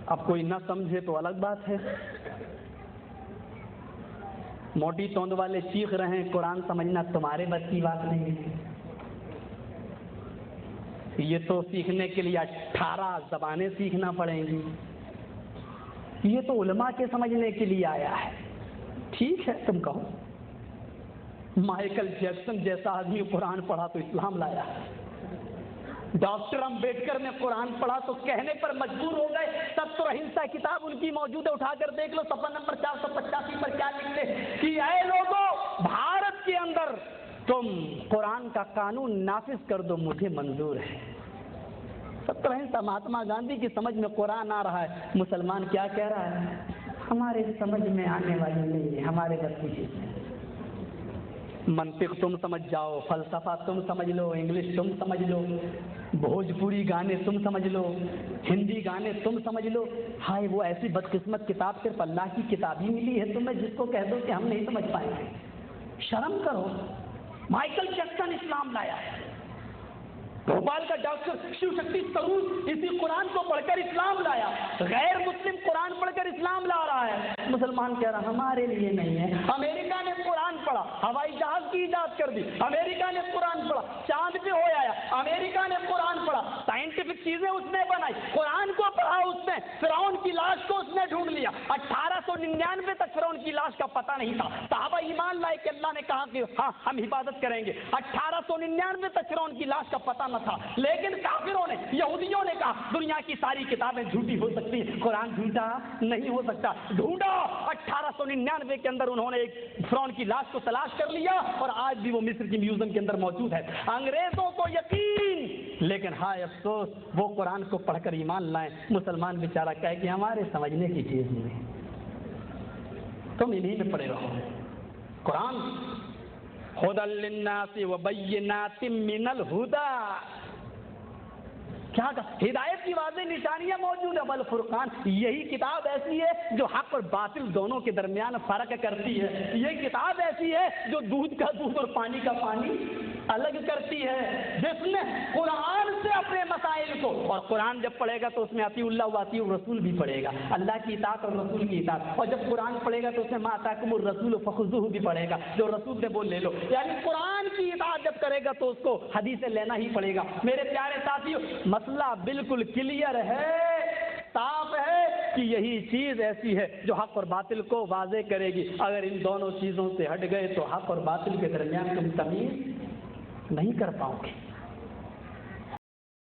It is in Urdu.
اب کوئی نہ سمجھے تو الگ بات ہے. موٹی توند والے چیخ رہے ہیں قرآن سمجھنا تمہارے بس کی بات نہیں ہے. یہ تو سیکھنے کے لیے 18 زبانیں سیکھنا پڑیں گی. یہ تو علماء کے سمجھنے کے لیے آیا ہے. ٹھیک ہے تم کہو مائیکل جیکسن جیسا آدمی قرآن پڑھا تو اسلام لایا. ڈاکٹر امبیڈکر نے قرآن پڑھا تو کہنے پر مجبور ہو گئے. ستر اہنسا کتاب ان کی موجود ہے, اٹھا کر دیکھ لو صفحہ نمبر 485 پر کیا لکھتے کہ اے لوگوں بھارت کے اندر تم قرآن کا قانون نافذ کر دو مجھے منظور ہے. ستر اہنسا مہاتما گاندھی کی سمجھ میں قرآن آ رہا ہے. مسلمان کیا کہہ رہا ہے؟ ہمارے سمجھ میں آنے والی نہیں ہے, ہمارے بس کی چیز ہے. منطق تم سمجھ جاؤ, فلسفہ تم سمجھ لو, انگلش تم سمجھ لو, بھوجپوری گانے تم سمجھ لو, ہندی گانے تم سمجھ لو. ہائے وہ ایسی بدقسمت کتاب صرف اللہ کی کتاب ہی ملی ہے تمہیں جس کو کہہ دو کہ ہم نہیں سمجھ پائیں گے. شرم کرو. مائیکل جیکسن اسلام لایا ہے. بھوپال کا ڈاکٹر شیو شکتی سروج اسی قرآن کو پڑھ کر اسلام لایا. غیر مسلم قرآن پڑھ کر اسلام لا رہا ہے. مسلمان کہہ رہا ہمارے لیے نہیں ہے. امریکہ نے قرآن پڑھا, ہوائی جہاز کی ایجاد کر دی. امریکہ نے قرآن پڑھا, چاند پہ ہو آیا. امریکہ نے قرآن پڑھا, سائنٹیفک چیزیں اس نے بنائی. قرآن کو پڑھا اس نے, فرعون کی لاش کو اس نے ڈھونڈ لیا. 1899 تک فرعون کی لاش کا پتہ نہیں تھا. صحابہ ایمان لائے کہ اللہ نے کہا کہ ہاں ہم حفاظت کریں گے. 1899 تک فرعون کی لاش کا پتہ نہ تھا. لیکن کافروں نے, یہودیوں نے کہا دنیا کی ساری کتابیں جھوٹی ہو سکتی ہیں, قرآن جھوٹا نہیں ہو سکتا. ڈھونڈا. 1899 کے اندر انہوں نے ایک فرعون کی لاش کو تلاش کر لیا اور آج بھی وہ مصر کی میوزیم کے اندر موجود ہے. انگریزوں کو یقین, لیکن ہائے افسوس وہ قرآن کو پڑھ کر ایمان لائیں. مسلمان بیچارہ کہے کہ ہمارے سمجھنے کی چیز نہیں. تم انہی میں پڑے رہو. قرآن ہدی للناس وبینات من الہدی, کیا ہدایت کی واضح نشانیاں موجود ہیں. والفرقان, یہی کتاب ایسی ہے جو حق اور باطل دونوں کے درمیان فرق کرتی ہے. یہ کتاب ایسی ہے جو دودھ کا دودھ اور پانی کا پانی الگ کرتی ہے, جس نے قرآن سے اپنے مسائل کو, اور قرآن جب پڑھے گا تو اس میں اطیع اللہ و اطیع الرسول بھی پڑھے گا, اللہ کی اطاعت اور رسول کی اطاعت. اور جب قرآن پڑھے گا تو اس میں ما آتاکم الرسول فخذوہ بھی پڑھے گا, جو رسول نے وہ لے لو. یعنی قرآن کی اطاعت جب کرے گا تو اس کو حدیث لینا ہی پڑے گا. میرے پیارے ساتھیو, مسئلہ بالکل کلیئر ہے, صاف ہے کہ یہی چیز ایسی ہے جو حق اور باطل کو واضح کرے گی. اگر ان دونوں چیزوں سے ہٹ گئے تو حق اور باطل کے درمیان تم تمیز نہیں کر پاؤ گے.